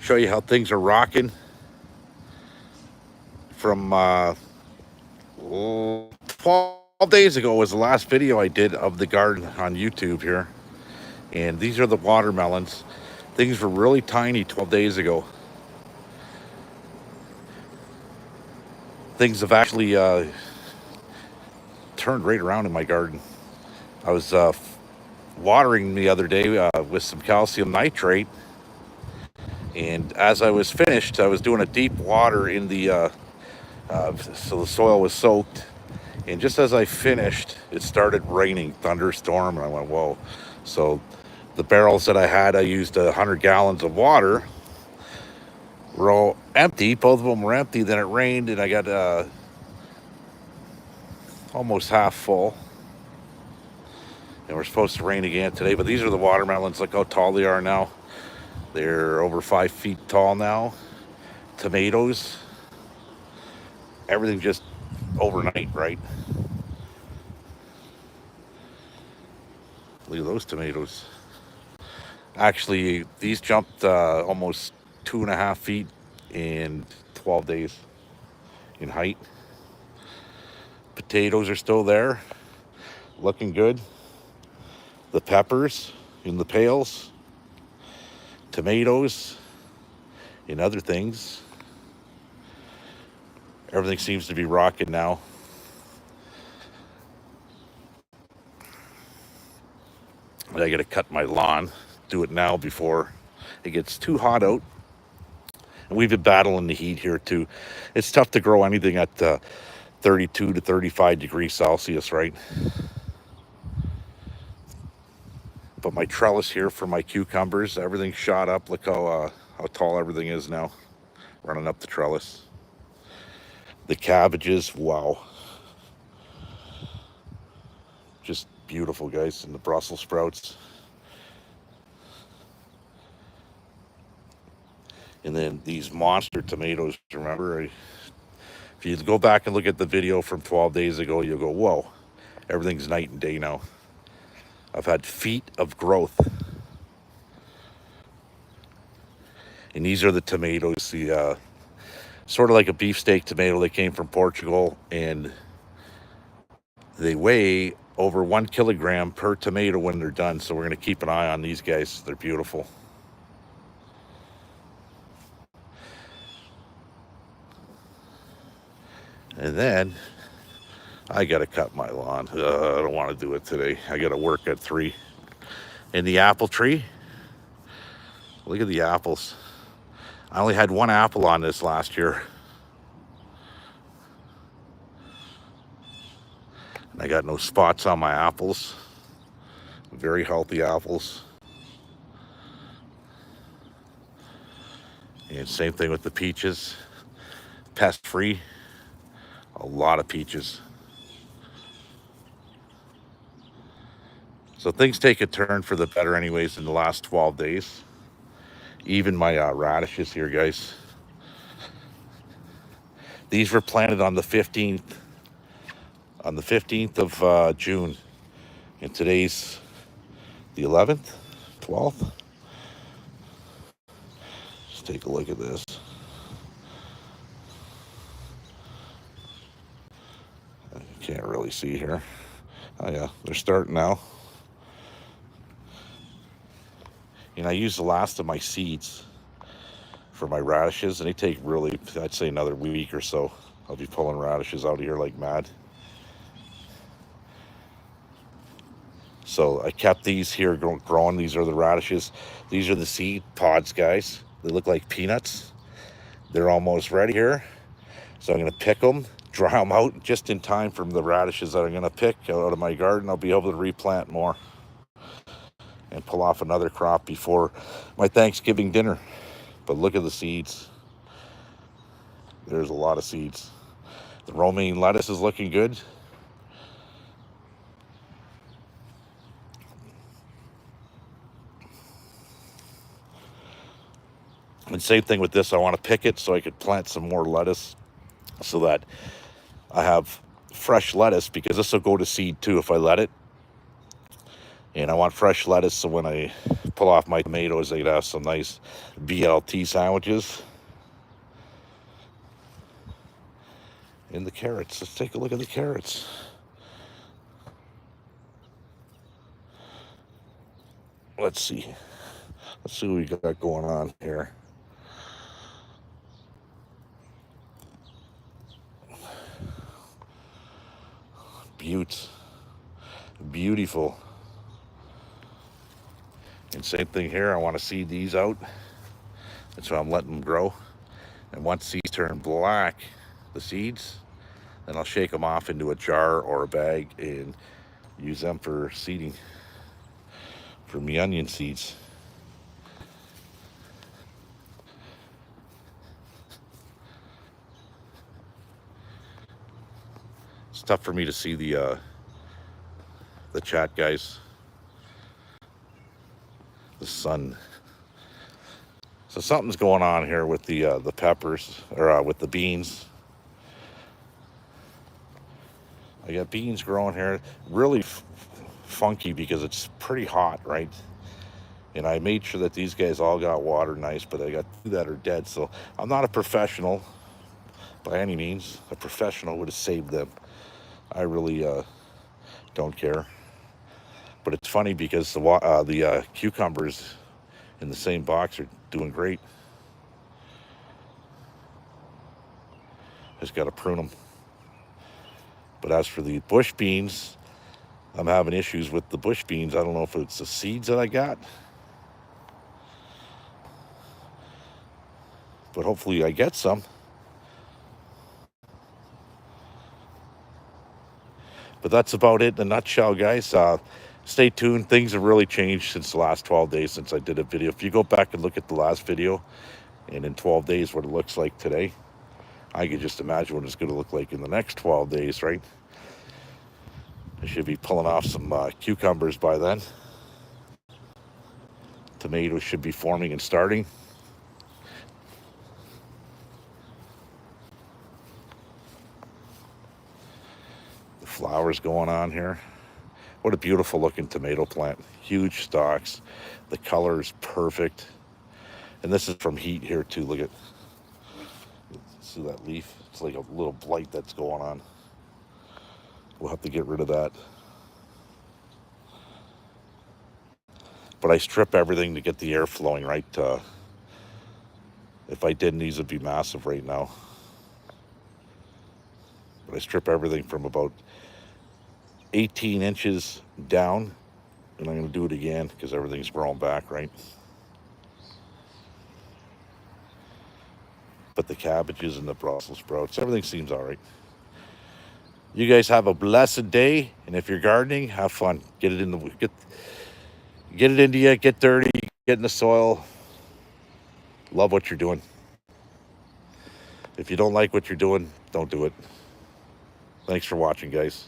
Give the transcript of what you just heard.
show you how things are rocking from 12 days ago was the last video I did of the garden on YouTube here. And these are the watermelons. Things were really tiny 12 days ago. Things have actually turned right around in my garden. I was watering the other day with some calcium nitrate, and as I was finished, I was doing a deep water in the so the soil was soaked, and just as I finished, it started raining, thunderstorm, and I went, whoa. So the barrels that I had, I used 100 gallons of water, were all empty. Both of them were empty. Then it rained, and I got almost half full. And we're supposed to rain again today, but these are the watermelons. Look how tall they are now. They're over 5 feet tall now. Tomatoes, everything just overnight, right? Look at those tomatoes. Actually, these jumped almost 2.5 feet in 12 days in height. Potatoes are still there, looking good. The peppers in the pails, tomatoes, and other things. Everything seems to be rocking now. I gotta cut my lawn, do it now before it gets too hot out. And we've been battling the heat here too. It's tough to grow anything at 32 to 35 degrees Celsius, right? But my trellis here for my cucumbers, everything's shot up. Look how tall everything is now, running up the trellis. The cabbages, wow. Just beautiful, guys. And the Brussels sprouts. And then these monster tomatoes, remember? If you go back and look at the video from 12 days ago, you'll go, whoa, everything's night and day now. I've had feet of growth. And these are the tomatoes, the sort of like a beefsteak tomato. They came from Portugal, and they weigh over 1 kilogram per tomato when they're done. So we're going to keep an eye on these guys. They're beautiful. And then I got to cut my lawn. I don't want to do it today. I got to work at 3. And the apple tree, look at the apples. I only had 1 apple on this last year. And I got no spots on my apples. Very healthy apples. And same thing with the peaches. Pest free. A lot of peaches. So things take a turn for the better anyways in the last 12 days. Even my radishes here, guys. These were planted on the 15th. On the 15th of June. And today's the 11th, 12th. Just take a look at this. You can't really see here. Oh yeah, they're starting now. And I use the last of my seeds for my radishes, and they take really, I'd say another week or so. I'll be pulling radishes out of here like mad. So I kept these here growing. These are the radishes. These are the seed pods, guys. They look like peanuts. They're almost ready here. So I'm going to pick them, dry them out just in time from the radishes that I'm going to pick out of my garden. I'll be able to replant more and pull off another crop before my Thanksgiving dinner. But look at the seeds. There's a lot of seeds. The romaine lettuce is looking good. And same thing with this. I want to pick it so I could plant some more lettuce so that I have fresh lettuce, because this will go to seed too if I let it. And I want fresh lettuce, so when I pull off my tomatoes, they'd have some nice BLT sandwiches. And the carrots. Let's take a look at the carrots. Let's see. Let's see what we got going on here. Beautiful. And same thing here. I want to seed these out. That's why I'm letting them grow. And once these turn black, the seeds, then I'll shake them off into a jar or a bag and use them for seeding for me onion seeds. It's tough for me to see the chat, guys. The sun. So something's going on here with the peppers, or with the beans. I got beans growing here, really funky because it's pretty hot, right? And I made sure that these guys all got water nice, but I got two that are dead. So I'm not a professional by any means. A professional would have saved them. I really don't care. But it's funny because the cucumbers in the same box are doing great. Just got to prune them. But as for the bush beans, I'm having issues with the bush beans. I don't know if it's the seeds that I got, but hopefully I get some. But that's about it in a nutshell, guys. Stay tuned. Things have really changed since the last 12 days since I did a video. If you go back and look at the last video, and in 12 days what it looks like today, I could just imagine what it's going to look like in the next 12 days, right? I should be pulling off some cucumbers by then. Tomatoes should be forming and starting. The flowers going on here. What a beautiful looking tomato plant. Huge stalks. The color is perfect. And this is from heat here too. Look at, see that leaf? It's like a little blight that's going on. We'll have to get rid of that. But I strip everything to get the air flowing, right? If I didn't, these would be massive right now. But I strip everything from about 18 inches down. And I'm going to do it again because everything's growing back, right? But the cabbages and the Brussels sprouts, everything seems all right. You guys have a blessed day, and if you're gardening, have fun. Get it in the get it into you. Get dirty. Get in the soil. Love what you're doing. If you don't like what you're doing, don't do it. Thanks for watching, guys.